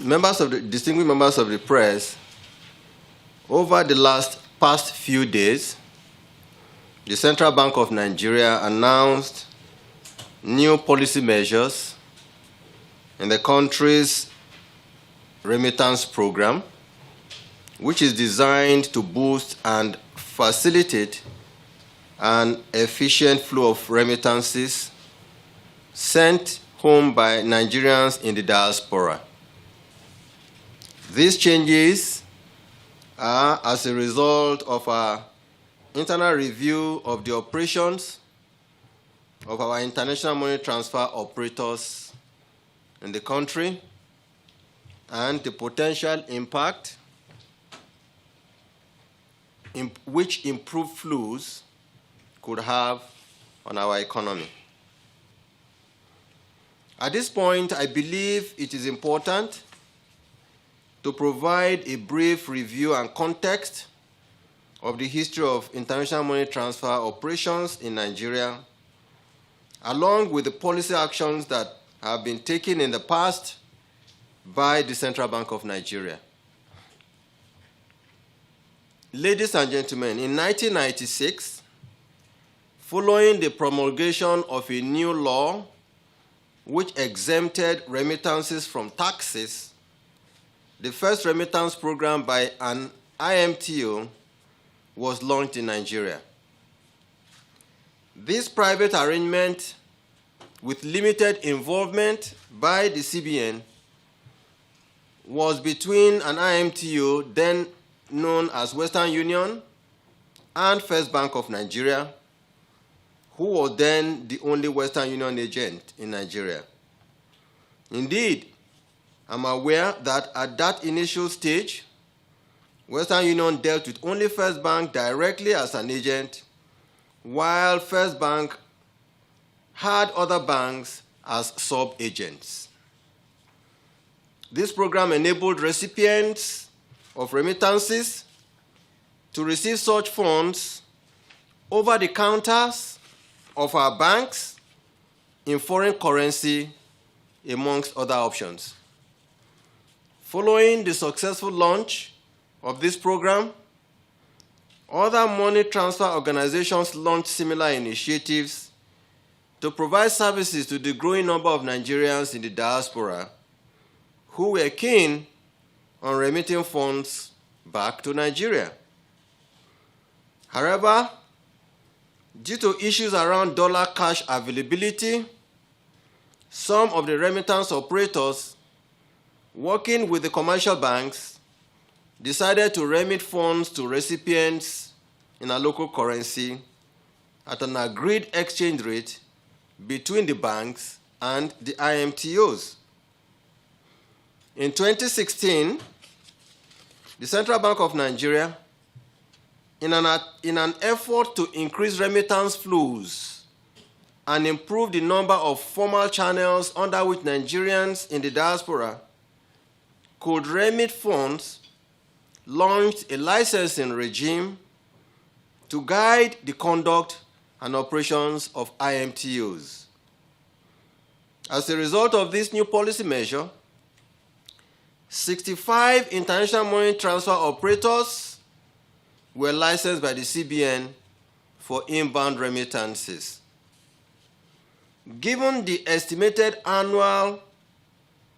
distinguished members of the press, over the past few days, the Central Bank of Nigeria announced new policy measures in the country's remittance program, which is designed to boost and facilitate an efficient flow of remittances sent home by Nigerians in the diaspora. These changes are as a result of our internal review of the operations of our international money transfer operators in the country and the potential impact which improved flows could have on our economy. At this point, I believe it is important to provide a brief review and context of the history of international money transfer operations in Nigeria, along with the policy actions that have been taken in the past by the Central Bank of Nigeria. Ladies and gentlemen, in 1996, following the promulgation of a new law which exempted remittances from taxes, the first remittance program by an IMTO was launched in Nigeria. This private arrangement, with limited involvement by the CBN, was between an IMTO, then known as Western Union, and First Bank of Nigeria, who was then the only Western Union agent in Nigeria. Indeed, I'm aware that at that initial stage, Western Union dealt with only First Bank directly as an agent, while First Bank had other banks as sub-agents. This program enabled recipients of remittances to receive such funds over the counters of our banks in foreign currency, amongst other options. Following the successful launch of this program, other money transfer organizations launched similar initiatives to provide services to the growing number of Nigerians in the diaspora who were keen on remitting funds back to Nigeria. However, due to issues around dollar cash availability, some of the remittance operators working with the commercial banks decided to remit funds to recipients in a local currency at an agreed exchange rate between the banks and the IMTOs. In 2016, the Central Bank of Nigeria, in an effort to increase remittance flows and improve the number of formal channels under which Nigerians in the diaspora could remit funds, launched a licensing regime to guide the conduct and operations of IMTOs. As a result of this new policy measure, 65 international money transfer operators were licensed by the CBN for inbound remittances. Given the estimated annual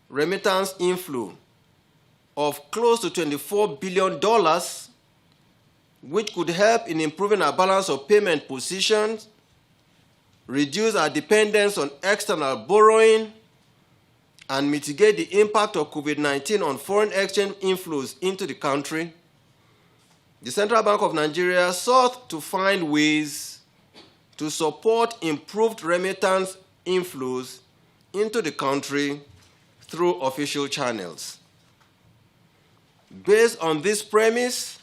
remittance inflow of close to $24 billion, which could help in improving our balance of payment positions, reduce our dependence on external borrowing, and mitigate the impact of COVID-19 on foreign exchange inflows into the country, the Central Bank of Nigeria sought to find ways to support improved remittance inflows into the country through official channels. Based on this premise,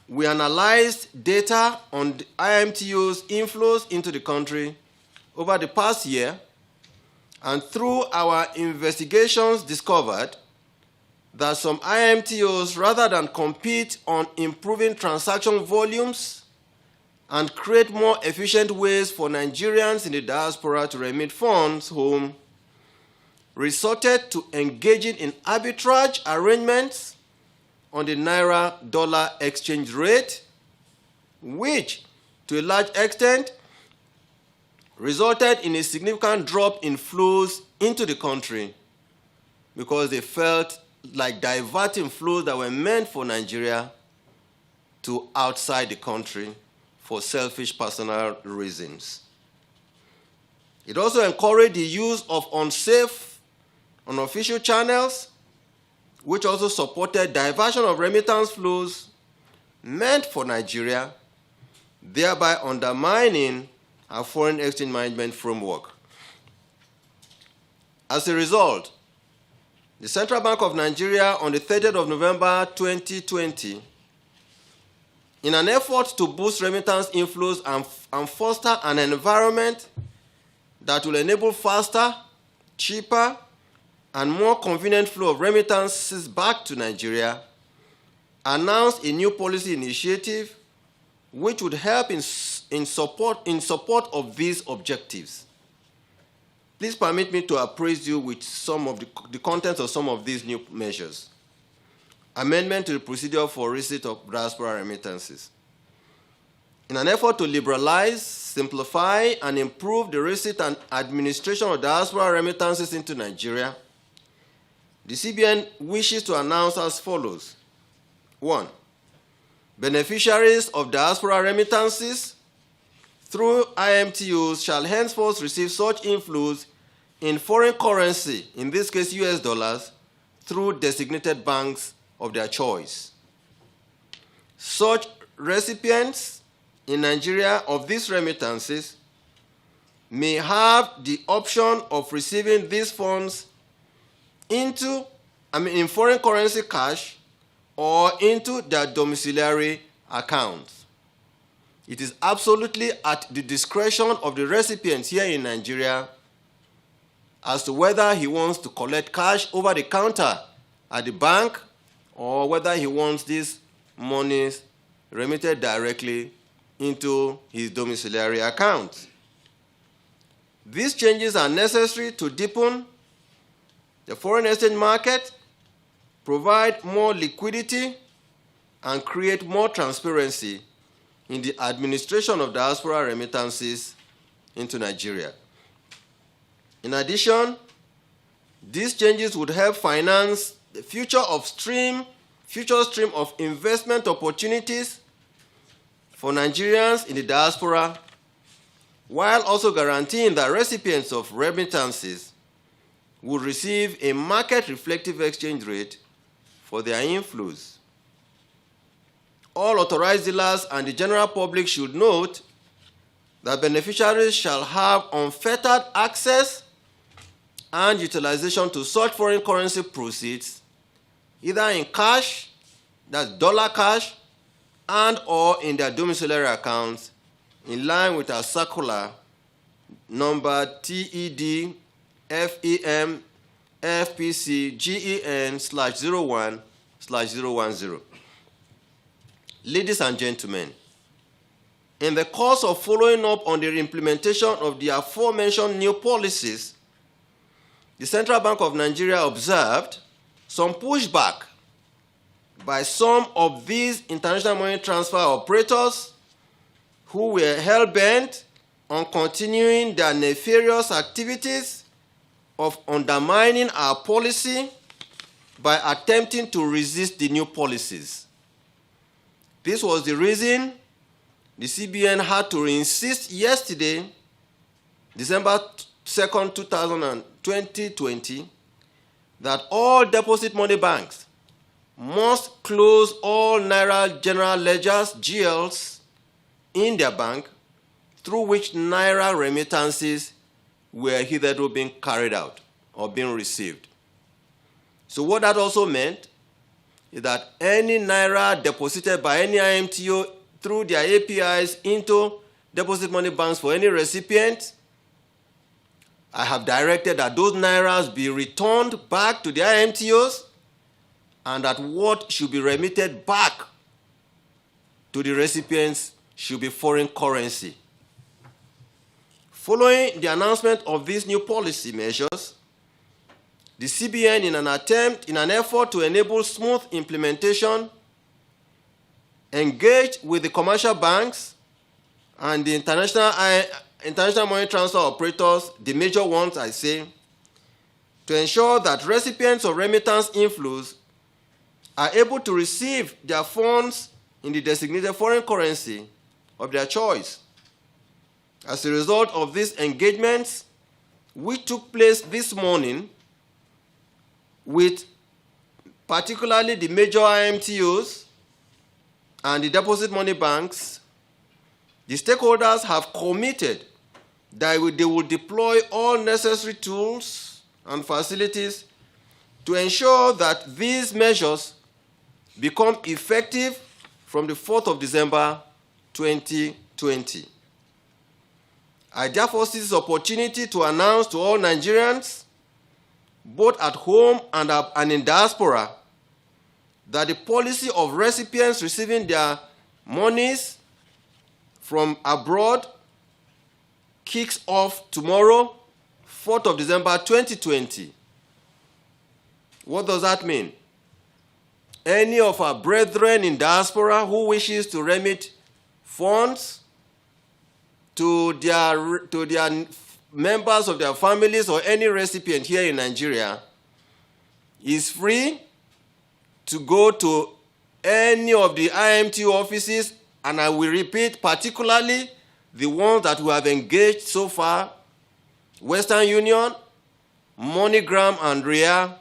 we analyzed data on the IMTO's inflows into the country over the past year, and through our investigations discovered that some IMTOs, rather than compete on improving transaction volumes and create more efficient ways for Nigerians in the diaspora to remit funds home, resorted to engaging in arbitrage arrangements on the naira-dollar exchange rate, which, to a large extent, resulted in a significant drop in flows into the country because they felt like diverting flows that were meant for Nigeria to outside the country for selfish personal reasons. It also encouraged the use of unsafe, unofficial channels, which also supported diversion of remittance flows meant for Nigeria, thereby undermining our foreign exchange management framework. As a result, the Central Bank of Nigeria on the 30th of November 2020, in an effort to boost remittance inflows and foster an environment that will enable faster, cheaper, and more convenient flow of remittances back to Nigeria, announced a new policy initiative which would help in support of these objectives. Please permit me to appraise you with some of the contents of some of these new measures. Amendment to the procedure for receipt of diaspora remittances. In an effort to liberalize, simplify, and improve the receipt and administration of diaspora remittances into Nigeria, the CBN wishes to announce as follows. 1. Beneficiaries of diaspora remittances through IMTOs shall henceforth receive such inflows in foreign currency, in this case US dollars, through designated banks of their choice. Such recipients in Nigeria of these remittances may have the option of receiving these funds in foreign currency cash or into their domiciliary accounts. It is absolutely at the discretion of the recipient here in Nigeria as to whether he wants to collect cash over the counter at the bank or whether he wants these monies remitted directly into his domiciliary account. These changes are necessary to deepen the foreign exchange market, provide more liquidity, and create more transparency in the administration of diaspora remittances into Nigeria. In addition, these changes would help finance the future stream of investment opportunities for Nigerians in the diaspora, while also guaranteeing that recipients of remittances would receive a market-reflective exchange rate for their inflows. All authorized dealers and the general public should note that beneficiaries shall have unfettered access and utilization to such foreign currency proceeds, either in cash, that's dollar cash, and or in their domiciliary accounts, in line with our circular number TED FEM FPC GEN/01/010. Ladies and gentlemen, in the course of following up on the implementation of the aforementioned new policies, the Central Bank of Nigeria observed some pushback by some of these international money transfer operators who were hell-bent on continuing their nefarious activities of undermining our policy by attempting to resist the new policies. This was the reason the CBN had to insist yesterday, December 2nd, 2020, that all deposit money banks must close all Naira General Ledgers, GLs, in their bank through which Naira remittances were hitherto being carried out or being received. So what that also meant is that any Naira deposited by any IMTO through their APIs into deposit money banks for any recipient, I have directed that those Nairas be returned back to the IMTOs and that what should be remitted back to the recipients should be foreign currency. Following the announcement of these new policy measures, the CBN, in an effort to enable smooth implementation, engaged with the commercial banks and the international money transfer operators, the major ones I say, to ensure that recipients of remittance inflows are able to receive their funds in the designated foreign currency of their choice. As a result of these engagements, which took place this morning with particularly the major IMTOs and the deposit money banks, the stakeholders have committed that they will deploy all necessary tools and facilities to ensure that these measures become effective from the 4th of December 2020. I therefore seize this opportunity to announce to all Nigerians, both at home and in diaspora, that the policy of recipients receiving their monies from abroad kicks off tomorrow, 4th of December 2020. What does that mean? Any of our brethren in diaspora who wishes to remit funds to their members of their families or any recipient here in Nigeria is free to go to any of the IMT offices, and I will repeat, particularly the ones that we have engaged so far, Western Union, MoneyGram, and RIA,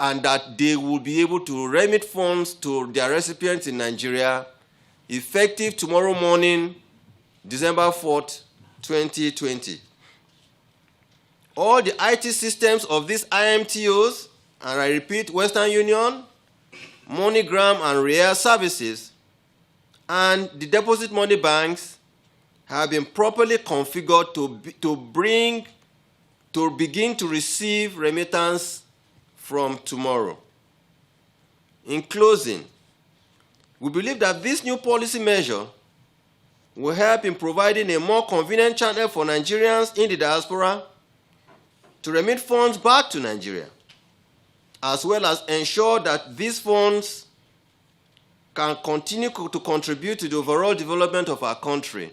and that they will be able to remit funds to their recipients in Nigeria effective tomorrow morning, December 4th, 2020. All the IT systems of these IMTOs, and I repeat, Western Union, MoneyGram, and RIA services, and the deposit money banks have been properly configured to begin to receive remittance from tomorrow. In closing, we believe that this new policy measure will help in providing a more convenient channel for Nigerians in the diaspora to remit funds back to Nigeria, as well as ensure that these funds can continue to contribute to the overall development of our country,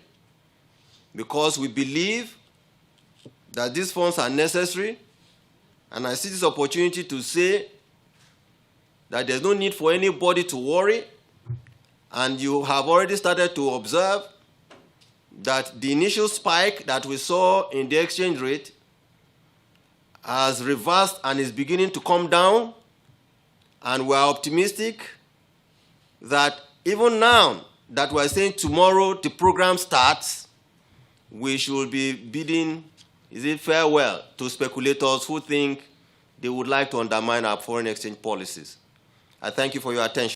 because we believe that these funds are necessary. And I see this opportunity to say that there's no need for anybody to worry, and you have already started to observe that the initial spike that we saw in the exchange rate has reversed and is beginning to come down, and we're optimistic that even now that we're saying tomorrow the program starts, we should be bidding, is it farewell to speculators who think they would like to undermine our foreign exchange policies. I thank you for your attention.